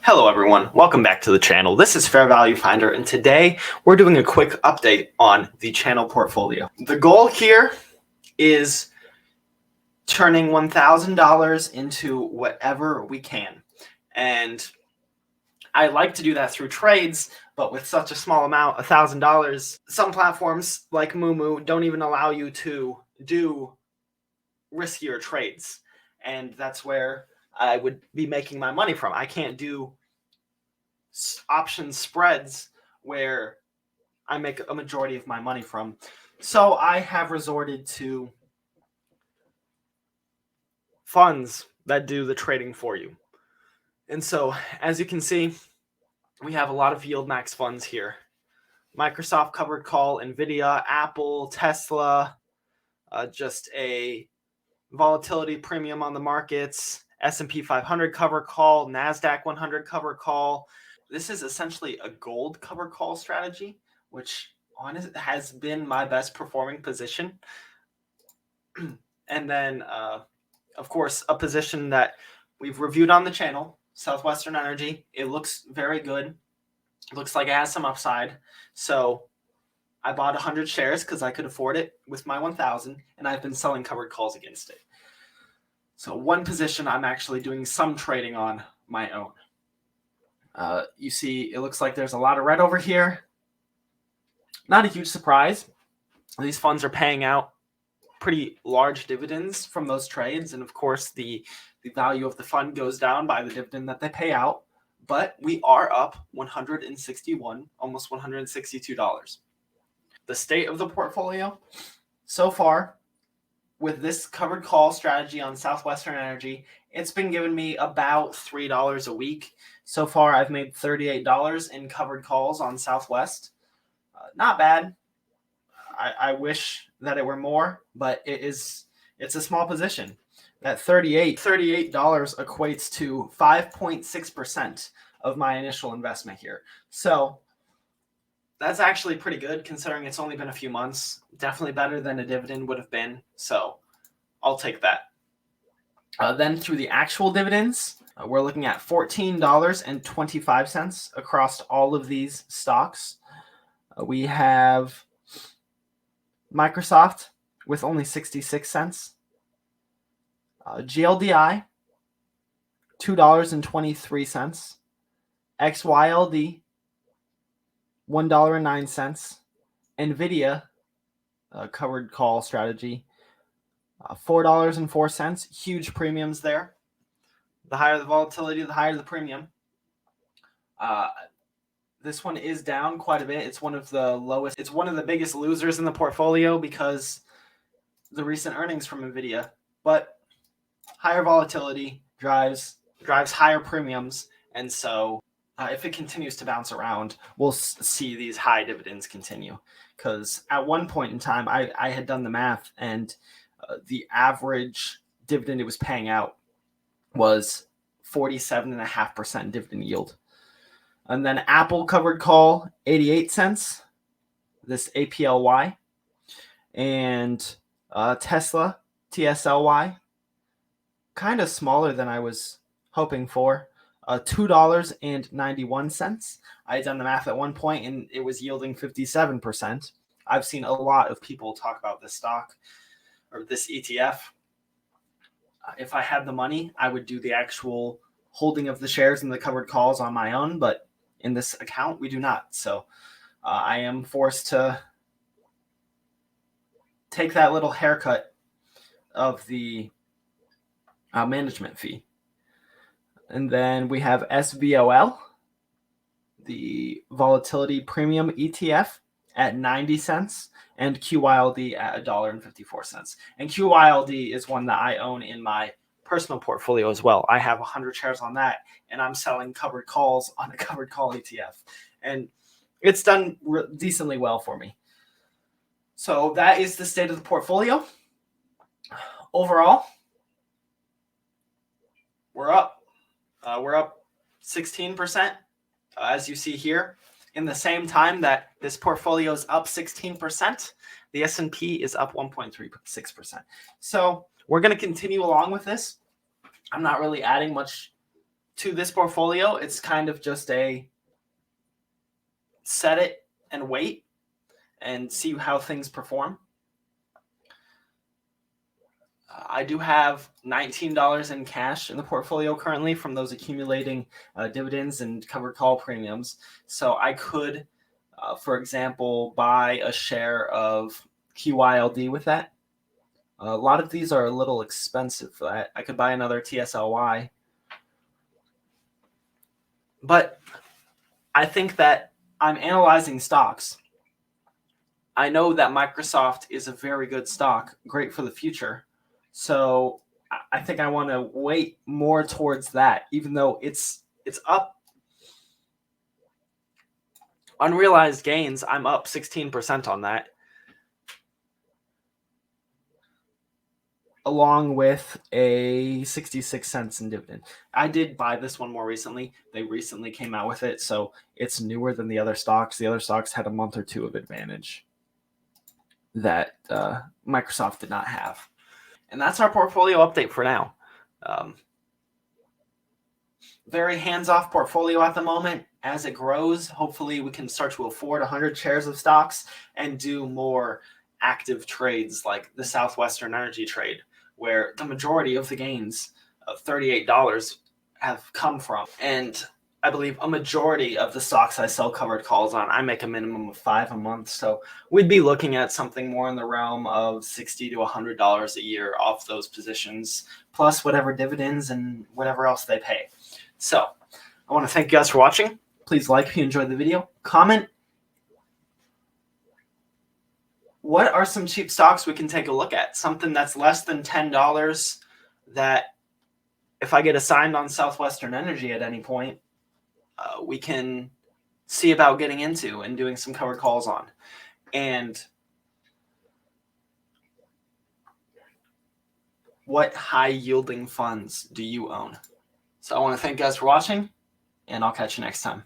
Hello everyone, welcome back to the channel. This is Fair Value Finder, and today we're doing a quick update on the channel portfolio. The goal here is turning $1,000 into whatever we can. And I like to do that through trades, but with such a small amount, $1,000, some platforms like Moomoo don't even allow you to do riskier trades. And that's where I would be making my money from. I can't do option spreads where I make a majority of my money from. So I have resorted to funds that do the trading for you. And so, as you can see, we have a lot of yield max funds here. Microsoft covered call, Nvidia, Apple, Tesla, just a volatility premium on the markets, S&P 500 cover call, NASDAQ 100 cover call. This is essentially a gold cover call strategy, which honestly has been my best performing position. And then, of course, a position that we've reviewed on the channel, Southwestern Energy. It looks very good. It looks like it has some upside. So I bought 100 shares because I could afford it with my 1,000, and I've been selling covered calls against it. So one position I'm actually doing some trading on my own. You see, it looks like there's a lot of red over here. Not a huge surprise. These funds are paying out pretty large dividends from those trades. And of course, the value of the fund goes down by the dividend that they pay out. But we are up $161, almost $162. The state of the portfolio so far with this covered call strategy on Southwestern Energy, it's been giving me about $3 a week. So far, I've made $38 in covered calls on Southwest. Not bad. I wish that it were more, but it's a small position. That $38 equates to 5.6% of my initial investment here. So that's actually pretty good considering it's only been a few months. Definitely better than a dividend would have been. So I'll take that. Then through the actual dividends, we're looking at $14.25 across all of these stocks. We have Microsoft with only 66 cents. GLDI, $2.23. XYLD, $1.09. Nvidia, covered call strategy, $4.04. Huge premiums there. The higher the volatility, the higher the premium. This one is down quite a bit. It's one of the lowest. It's one of the biggest losers in the portfolio because the recent earnings from Nvidia. But higher volatility drives higher premiums, and so if it continues to bounce around, we'll see these high dividends continue. Because at one point in time, I had done the math, and the average dividend it was paying out was 47.5% dividend yield. And then Apple covered call, 88 cents, this APLY. And Tesla, TSLY, kind of smaller than I was hoping for, $2.91. I had done the math at one point, and it was yielding 57%. I've seen a lot of people talk about this stock or this ETF. If I had the money, I would do the actual holding of the shares and the covered calls on my own, but in this account, we do not. So I am forced to take that little haircut of the management fee. And then we have SVOL, the volatility premium ETF at 90 cents, and QYLD at $1.54. And QYLD is one that I own in my personal portfolio as well. I have 100 shares on that, and I'm selling covered calls on a covered call ETF. And it's done decently well for me. So that is the state of the portfolio. Overall, we're up. We're up 16%, as you see here. In the same time that this portfolio is up 16%, the S&P is up 1.36%. So we're going to continue along with this. I'm not really adding much to this portfolio, it's kind of just a set it and wait and see how things perform. I do have $19 in cash in the portfolio currently from those accumulating dividends and covered call premiums. So I could, for example, buy a share of QYLD with that. A lot of these are a little expensive for that. I could buy another TSLY. But I think that I'm analyzing stocks. I know that Microsoft is a very good stock, great for the future. So I think I want to wait more towards that, even though it's up. Unrealized gains, I'm up 16% on that. Along with a 66 cents in dividend. I did buy this one more recently. They recently came out with it, so it's newer than the other stocks. The other stocks had a month or two of advantage that Microsoft did not have. And that's our portfolio update for now. Very hands-off portfolio at the moment. As it grows, hopefully we can start to afford 100 shares of stocks and do more active trades like the Southwestern Energy trade, where the majority of the gains of $38 have come from. And I believe a majority of the stocks I sell covered calls on, I make a minimum of 5 a month. So we'd be looking at something more in the realm of $60 to $100 a year off those positions, plus whatever dividends and whatever else they pay. So I want to thank you guys for watching. Please like if you enjoyed the video. Comment what are some cheap stocks we can take a look at? Something that's less than $10 that if I get assigned on Southwestern Energy at any point, we can see about getting into and doing some covered calls on. And what high yielding funds do you own? So I want to thank you guys for watching, and I'll catch you next time.